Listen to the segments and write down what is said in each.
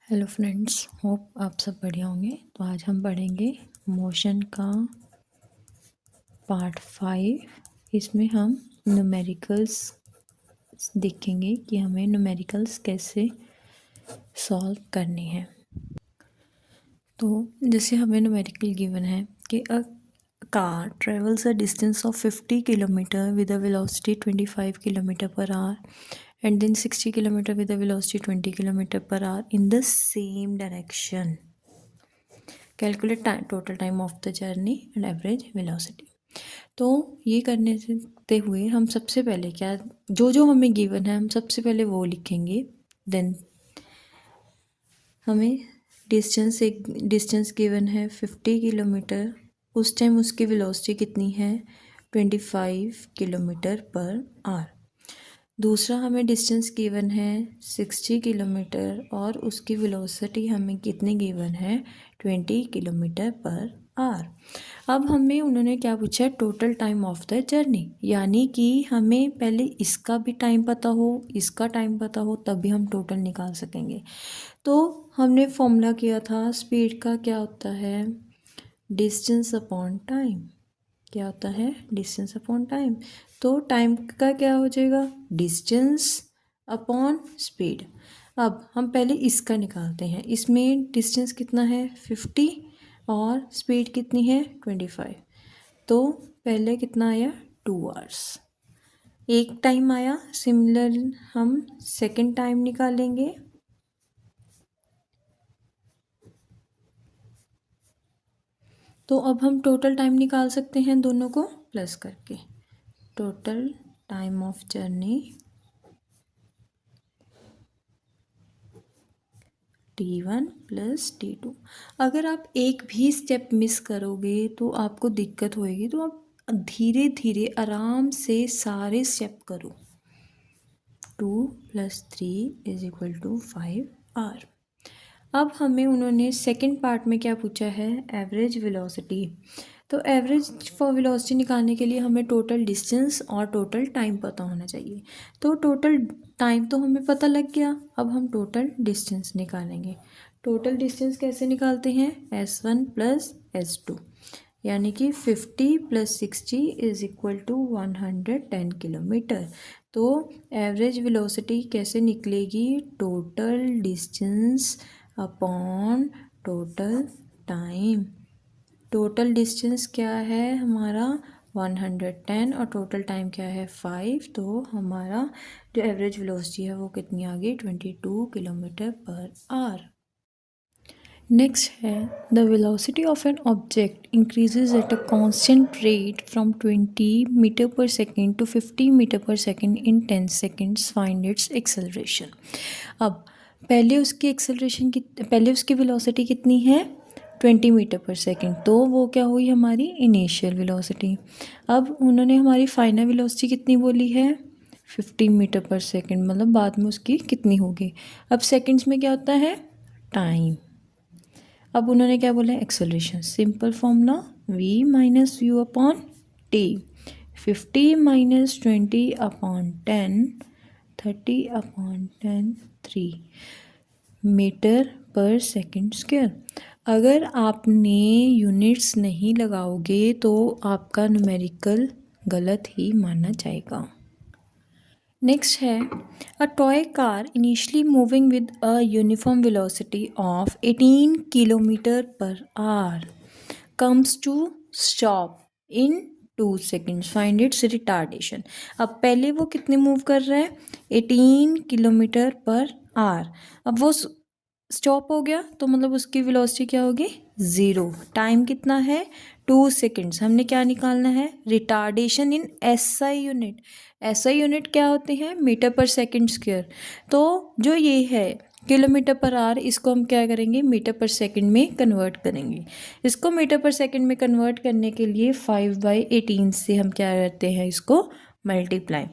Hello friends, hope आप सब बढ़िया होंगे। तो आज हम पढ़ेंगे मोशन का पार्ट 5। इसमें हम न्यूमेरिकल्स देखेंगे कि हमें न्यूमेरिकल्स कैसे सॉल्व करने हैं। तो जैसे हमें न्यूमेरिकल गिवन है कि अ car travels a distance of 50 kilometre with a velocity 25 kilometre per our and then 60 kilometer with a velocity 20 kilometer per hour in the same direction. Calculate total time of the journey and average velocity. तो ये करने से हुए हम सबसे पहले क्या जो हमें गिवन है हम सबसे पहले वो लिखेंगे। देन हमें डिस्टेंस गिवन है 50 किलोमीटर। उस टाइम उसकी वेलोसिटी कितनी है 25 किलोमीटर पर आवर। दूसरा हमें डिस्टेंस गिवन है 60 किलोमीटर और उसकी वेलोसिटी हमें कितनी गिवन है 20 किलोमीटर पर आवर। अब हमें उन्होंने क्या पूछा है total time of the journey, यानी कि हमें पहले इसका भी टाइम पता हो इसका टाइम पता हो तभी हम टोटल निकाल सकेंगे। तो हमने फॉर्मूला किया था स्पीड का, क्या होता है डिस्टेंस अपॉन टाइम। क्या होता है डिस्टेंस अपॉन टाइम। तो टाइम का क्या हो जाएगा डिस्टेंस अपॉन स्पीड। अब हम पहले इसका निकालते हैं। इसमें डिस्टेंस कितना है 50 और स्पीड कितनी है 25। तो पहले कितना आया 2 आवर्स, एक टाइम आया। सिमिलर हम सेकंड टाइम निकालेंगे। तो अब हम टोटल टाइम निकाल सकते हैं दोनों को प्लस करके। Total time of journey T1 plus T2। अगर आप एक भी स्टेप मिस करोगे तो आपको दिक्कत होएगी, तो आप धीरे धीरे आराम से सारे स्टेप करो। 2 + 3 = 5 आवर। अब हमें उन्होंने सेकंड पार्ट में क्या पूछा है एवरेज वेलोसिटी। तो एवरेज फॉर वेलोसिटी निकालने के लिए हमें टोटल डिस्टेंस और टोटल टाइम पता होना चाहिए। तो टोटल टाइम तो हमें पता लग गया, अब हम टोटल डिस्टेंस निकालेंगे। टोटल डिस्टेंस कैसे निकालते हैं S1 + S2, यानी कि 50 + 60 = 110 किलोमीटर। तो एवरेज वेलोसिटी कैसे निकलेगी total distance upon total time. Total distance क्या है हमारा 110 और टोटल टाइम क्या है 5। तो हमारा जो एवरेज वेलोसिटी है वो कितनी आ गई 22 किलोमीटर पर आवर। नेक्स्ट है the velocity of an object increases at a constant rate from 20 metre per second to 50 metre per second in 10 seconds. Find its acceleration. अब पहले उसकी वेलोसिटी कितनी है 20 मीटर पर सेकेंड, तो वो क्या हुई हमारी इनिशियल वेलोसिटी। अब उन्होंने हमारी फाइनल वेलोसिटी कितनी बोली है 50 मीटर पर सेकेंड, मतलब बाद में उसकी कितनी होगी। अब सेकेंड्स में क्या होता है टाइम। अब उन्होंने क्या बोला acceleration, simple formula v - u/t। 50 - 20/10 30/10 3 metre per second square. अगर आपने यूनिट्स नहीं लगाओगे तो आपका न्यूमेरिकल गलत ही माना जाएगा। नेक्स्ट है a toy car initially moving with a uniform velocity of 18 kilometre per hour comes to stop in 2 seconds. Find its retardation. अब पहले वो कितने मूव कर रहा है 18 किलोमीटर पर आवर। अब वो स्टॉप हो गया तो मतलब उसकी वेलोसिटी क्या होगी 0। टाइम कितना है 2 सेकेंड्स। हमने क्या निकालना है रिटार्डेशन इन SI यूनिट। SI यूनिट क्या होते हैं मीटर पर सेकेंड स्क्वायर। तो जो ये है किलोमीटर पर आवर, इसको हम क्या करेंगे मीटर पर सेकेंड में कन्वर्ट करेंगे। इसको मीटर पर सेकेंड में कन्वर्ट करने के लिए 5/18 से हम क्या करते हैं इसको मल्टीप्लाई।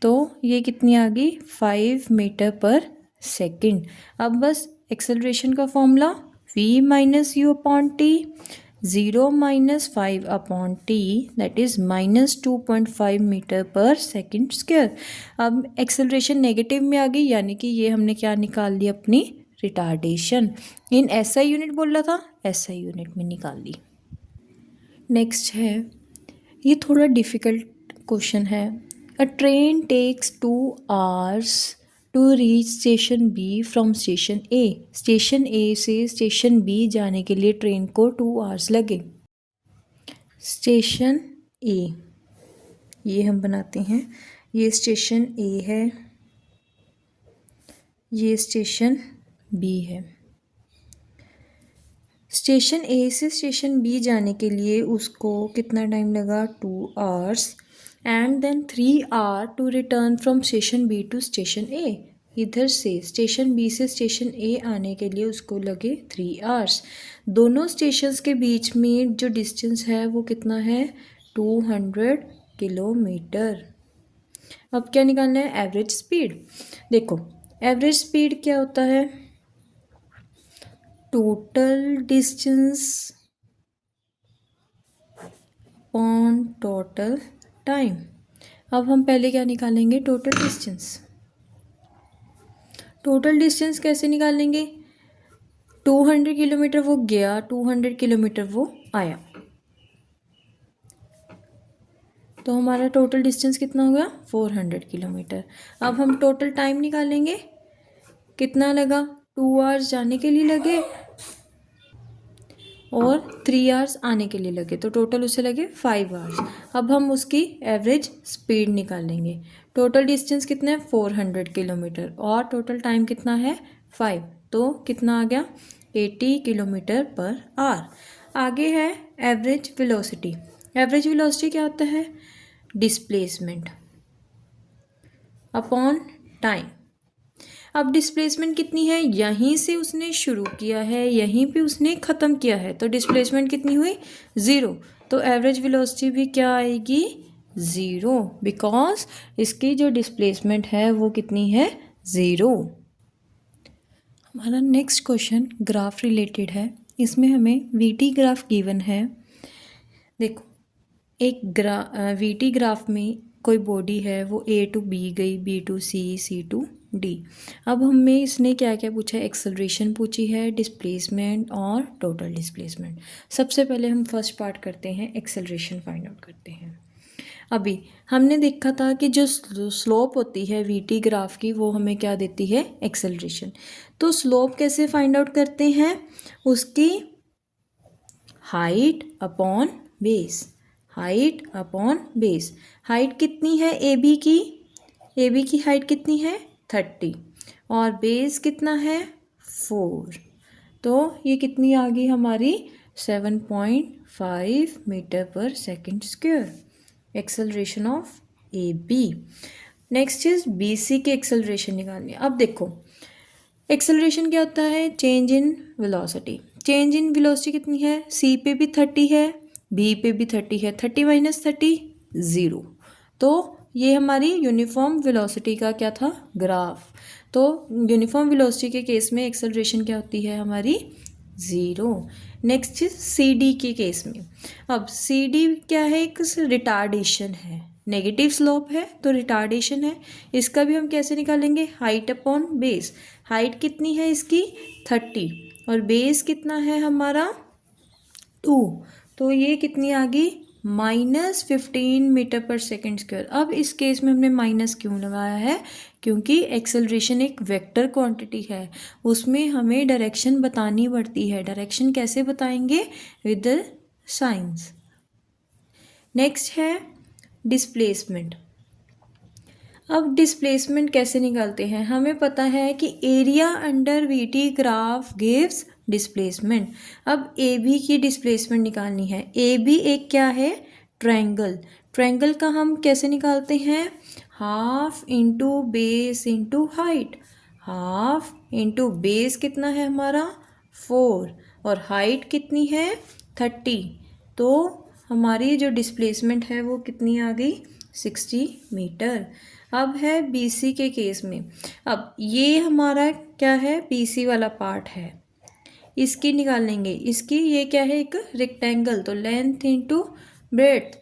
तो ये कितनी आ गई 5 मीटर पर सेकेंड। अब बस एक्सेलरेशन का formula v - u/t 0 - 5/t that is -2.5 metre per second square. अब एक्सेलरेशन नेगेटिव में आ गई, यानी कि ये हमने क्या निकाल ली अपनी रिटार्डेशन। इन एसआई यूनिट बोल रहा था, एसआई यूनिट में निकाल ली। नेक्स्ट है, ये थोड़ा डिफ़िकल्ट क्वेश्चन है। A train takes 2 hours to reach station B from station A. Station A से स्टेशन बी जाने के लिए ट्रेन को 2 hours लगे। स्टेशन ए, ये हम बनाते हैं, ये स्टेशन ए है, ये स्टेशन बी है। स्टेशन ए से स्टेशन बी जाने के लिए उसको कितना टाइम लगा, 2 hours, and then 3 hour to return from station B to station A. इधर से स्टेशन बी से स्टेशन ए आने के लिए उसको लगे 3 hours। दोनों स्टेशंस के बीच में जो डिस्टेंस है वो कितना है, 200 किलोमीटर। अब क्या निकालना है, एवरेज स्पीड। देखो एवरेज स्पीड क्या होता है, total distance upon total time. अब हम पहले क्या निकालेंगे, टोटल डिस्टेंस। टोटल डिस्टेंस कैसे निकालेंगे, 200 किलोमीटर वो गया, 200 किलोमीटर वो आया, तो हमारा टोटल डिस्टेंस कितना हो गया, 400 किलोमीटर। अब हम टोटल टाइम निकालेंगे, कितना लगा, 2 hours जाने के लिए लगे और 3 hours आने के लिए लगे, तो टोटल उसे लगे 5 hours। अब हम उसकी एवरेज स्पीड निकालेंगे। टोटल डिस्टेंस कितना है, 400 किलोमीटर, और टोटल टाइम कितना है, 5, तो कितना आ गया, 80 किलोमीटर पर आवर। आगे है एवरेज वेलोसिटी। एवरेज वेलोसिटी क्या होता है, डिस्प्लेसमेंट अपॉन टाइम। अब डिस्प्लेसमेंट कितनी है, यहीं से उसने शुरू किया है, यहीं पे उसने ख़त्म किया है, तो डिस्प्लेसमेंट कितनी हुई, 0। तो एवरेज वेलोसिटी भी क्या आएगी, 0, बिकॉज इसकी जो डिस्प्लेसमेंट है वो कितनी है, 0। हमारा नेक्स्ट क्वेश्चन ग्राफ रिलेटेड है। इसमें हमें वीटी ग्राफ गिवन है। देखो एक वीटी ग्राफ में कोई बॉडी है, वो ए टू बी गई, B to C, C to D. अब हमें इसने क्या क्या पूछा है, एक्सेलरेशन पूछी है, डिस्प्लेसमेंट और टोटल डिस्प्लेसमेंट। सबसे पहले हम फर्स्ट पार्ट करते हैं, एक्सेलरेशन फाइंड आउट करते हैं। अभी हमने देखा था कि जो स्लोप होती है वीटी ग्राफ की, वो हमें क्या देती है, एक्सेलरेशन। तो स्लोप कैसे फाइंड आउट करते हैं, उसकी height upon base, height upon base. Height कितनी है ए बी की हाइट कितनी है, 30, और बेस कितना है, 4, तो ये कितनी आ गई हमारी, 7.5 metre per second square, acceleration of A B. Next is B C की एक्सेलरेशन निकालनी है। अब देखो एक्सेलरेशन क्या होता है, change in velocity. Change in velocity कितनी है, सी पे भी 30 है, बी पे भी 30 है, 30 माइनस 30 0। तो ये हमारी यूनिफॉर्म वेलोसिटी का क्या था, ग्राफ। तो यूनिफॉर्म वेलोसिटी के केस में एक्सेलरेशन क्या होती है हमारी, 0। नेक्स्ट इज सी डी के केस में। अब सी डी क्या है, एक रिटार्डेशन है, नेगेटिव स्लोप है तो रिटार्डेशन है। इसका भी हम कैसे निकालेंगे, हाइट अपॉन बेस। हाइट कितनी है इसकी, 30, और बेस कितना है हमारा, 2, तो ये कितनी आ गई, -15 मीटर पर सेकेंड स्क्वायर। अब इस केस में हमने माइनस क्यों लगाया है, क्योंकि एक्सेलरेशन एक वेक्टर क्वांटिटी है, उसमें हमें डायरेक्शन बतानी पड़ती है। डायरेक्शन कैसे बताएंगे, विद द साइंस। नेक्स्ट है डिस्प्लेसमेंट। अब डिस्प्लेसमेंट कैसे निकालते हैं, हमें पता है कि area under VT graph gives displacement. अब ए बी की डिस्प्लेसमेंट निकालनी है। ए बी एक क्या है, ट्रायंगल। ट्रायंगल का हम कैसे निकालते हैं, half into base into height. Half into base कितना है हमारा, 4, और हाइट कितनी है, 30, तो हमारी जो डिस्प्लेसमेंट है वो कितनी आ गई, 60 मीटर। अब है बीसी के केस में। अब ये हमारा क्या है, बीसी वाला पार्ट है, इसकी निकाल लेंगे। इसकी ये क्या है, एक रेक्टेंगल, तो लेंथ इंटू ब्रेड्थ।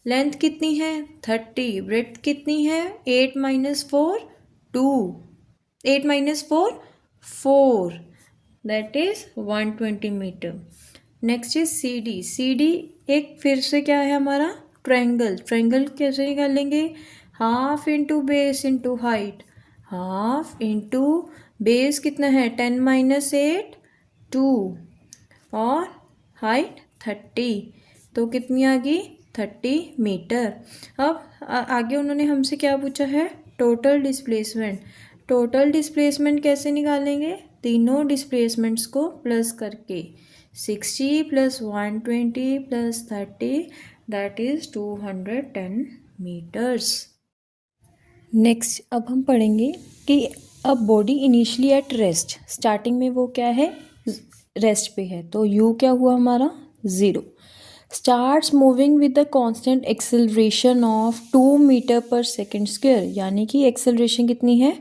लेंथ कितनी है, 30, ब्रेड्थ कितनी है, 8 - 4 2, 8 - 4 4, that is 120 metre. Next is C D. C D एक फिर से क्या है हमारा ट्रायंगल। ट्रायंगल कैसे निकालेंगे, half into base into height. Half into base कितना है 10 माइनस 8 2 और हाइट 30, तो कितनी आ गई 30 मीटर। अब आगे उन्होंने हमसे क्या पूछा है, टोटल डिस्प्लेसमेंट। टोटल डिस्प्लेसमेंट कैसे निकालेंगे, तीनों डिस्प्लेसमेंट्स को प्लस करके 60 plus 120 plus 30 that is 210 metres. Next अब हम पढ़ेंगे कि अब body initially at rest, starting में वो क्या है रेस्ट पे है, तो u क्या हुआ हमारा 0। Starts moving with the constant acceleration of 2 metre per second square, यानी कि एक्सेलरेशन कितनी है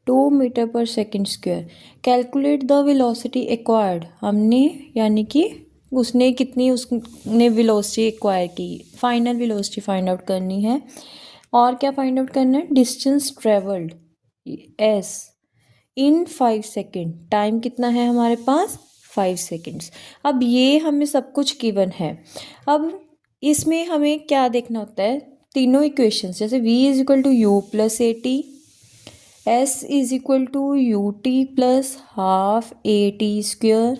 2 metre per second square. Calculate the velocity acquired, हमने यानी कि उसने कितनी उसने वेलोसिटी एक्वायर की, फाइनल वेलोसिटी फाइंड आउट करनी है। और क्या फाइंड आउट करना है, distance travelled s in 5 second, time कितना है हमारे पास 5 सेकेंड्स। अब ये हमें सब कुछ गिवन है। अब इसमें हमें क्या देखना होता है, तीनों इक्वेशंस, जैसे v is equal to u plus a t, s is equal to u t plus half a t square,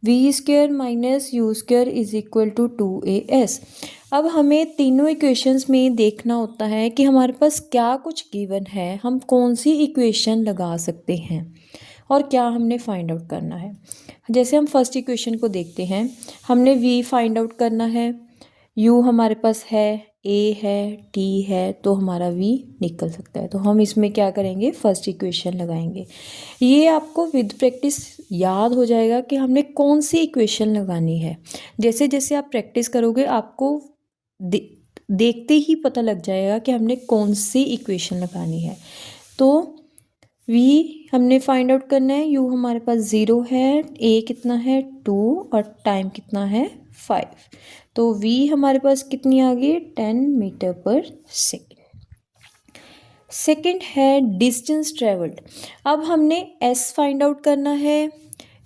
v square minus u square is equal to 2as। अब हमें तीनों इक्वेशंस में देखना होता है कि हमारे पास क्या कुछ गिवन है, हम कौन सी इक्वेशन लगा सकते हैं और क्या हमने फाइंड आउट करना है। जैसे हम फर्स्ट इक्वेशन को देखते हैं, हमने v फाइंड आउट करना है, u हमारे पास है, a है, t है, तो हमारा v निकल सकता है। तो हम इसमें क्या करेंगे, फर्स्ट इक्वेशन लगाएंगे। ये आपको विद प्रैक्टिस याद हो जाएगा कि हमने कौन सी इक्वेशन लगानी है। जैसे जैसे आप प्रैक्टिस करोगे आपको देखते ही पता लग जाएगा कि हमने कौन सी इक्वेशन लगानी है। तो v हमने फाइंड आउट करना है, u हमारे पास 0 है, a कितना है 2 और टाइम कितना है 5, तो v हमारे पास कितनी आ गई 10 मीटर पर सेकेंड। सेकेंड है डिस्टेंस ट्रेवल्ड। अब हमने s फाइंड आउट करना है,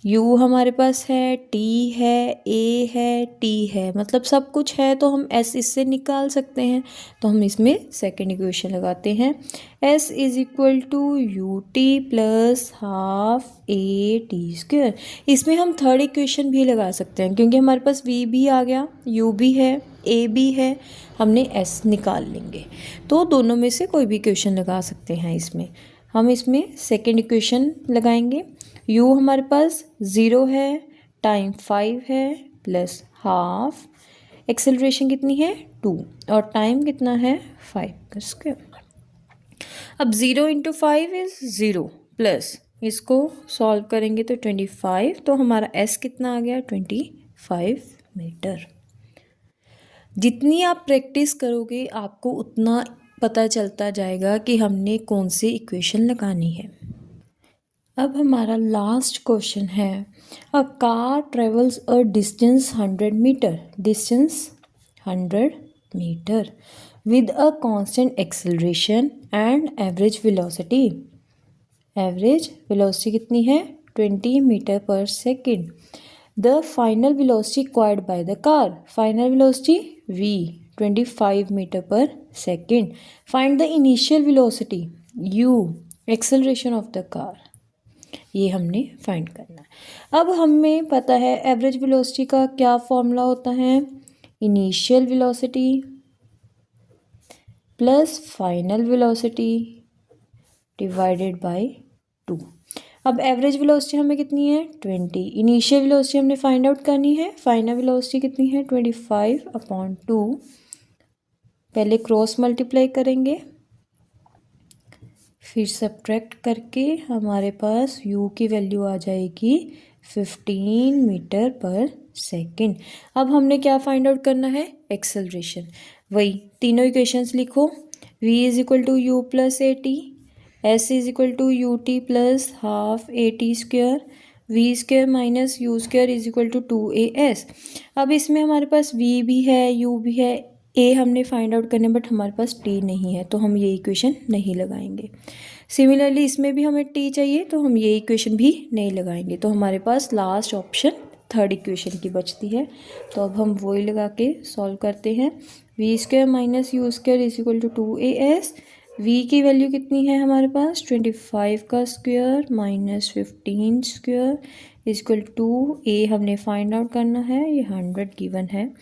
u हमारे पास है, t है, a है, t है, मतलब सब कुछ है, तो हम s इससे निकाल सकते हैं। तो हम इसमें सेकेंड इक्वेशन लगाते हैं, s is equal to u t plus half a t square. इसमें हम थर्ड इक्वेशन भी लगा सकते हैं क्योंकि हमारे पास v भी आ गया, u भी है, a भी है, हमने s निकाल लेंगे। तो दोनों में से कोई भी इक्वेशन लगा सकते हैं। इसमें हम इसमें सेकेंड इक्वेशन लगाएंगे, u हमारे पास 0 है, टाइम 5 है, प्लस हाफ, एक्सेलरेशन कितनी है 2 और टाइम कितना है 5 का स्क्वायर। अब 0 इंटू 5 इज 0 प्लस इसको सॉल्व करेंगे तो 25, तो हमारा s कितना आ गया 25 मीटर। जितनी आप प्रैक्टिस करोगे आपको उतना पता चलता जाएगा कि हमने कौन सी इक्वेशन लगानी है। अब हमारा लास्ट क्वेश्चन है, a car travels a distance 100 metre, distance 100 metre with a constant acceleration and average velocity. Average velocity कितनी है 20 metre per second. The final velocity acquired by the car, final velocity v 25 metre per second. Find the initial velocity u, acceleration of the car, ये हमने find करना है। अब हमें पता है एवरेज वेलोसिटी का क्या फॉर्मूला होता है, initial velocity plus final velocity divided by 2। अब एवरेज वेलोसिटी हमें कितनी है 20, इनिशियल वेलोसिटी हमने फाइंड आउट करनी है, फाइनल वेलोसिटी कितनी है 25/2। पहले क्रॉस मल्टीप्लाई करेंगे, फिर सब्ट्रैक्ट करके हमारे पास u की वैल्यू आ जाएगी 15 मीटर पर सेकेंड। अब हमने क्या फाइंड आउट करना है, एक्सेलरेशन। वही तीनों इक्वेशंस लिखो, v is equal to u plus a t, s is equal to u t plus half a t square, v square minus u square is equal to 2as। अब इसमें हमारे पास v भी है, u भी है, a हमने find out करने but हमारे पास t नहीं है, तो हम ये इक्वेशन नहीं लगाएंगे। सिमिलरली इसमें भी हमें टी चाहिए, तो हम ये इक्वेशन भी नहीं लगाएंगे। तो हमारे पास लास्ट ऑप्शन थर्ड इक्वेशन की बचती है। तो अब हम वही लगा के सॉल्व करते हैं। V square minus u square is equal to 2as। V की वैल्यू कितनी है हमारे पास 25 का square minus 15 square is equal to a हमने फाइंड आउट करना है, ये 100 गिवन है।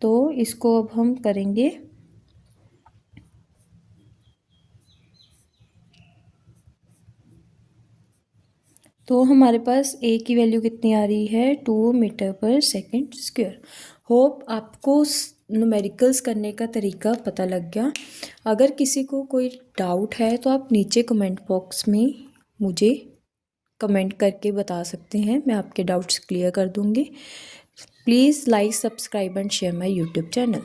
तो इसको अब हम करेंगे, तो हमारे पास ए की वैल्यू कितनी आ रही है 2 metre per second square. Hope आपको न्यूमेरिकल्स करने का तरीका पता लग गया। अगर किसी को कोई डाउट है तो आप नीचे कमेंट बॉक्स में मुझे कमेंट करके बता सकते हैं, मैं आपके डाउट्स क्लियर कर दूँगी। Please like, subscribe and share my YouTube channel.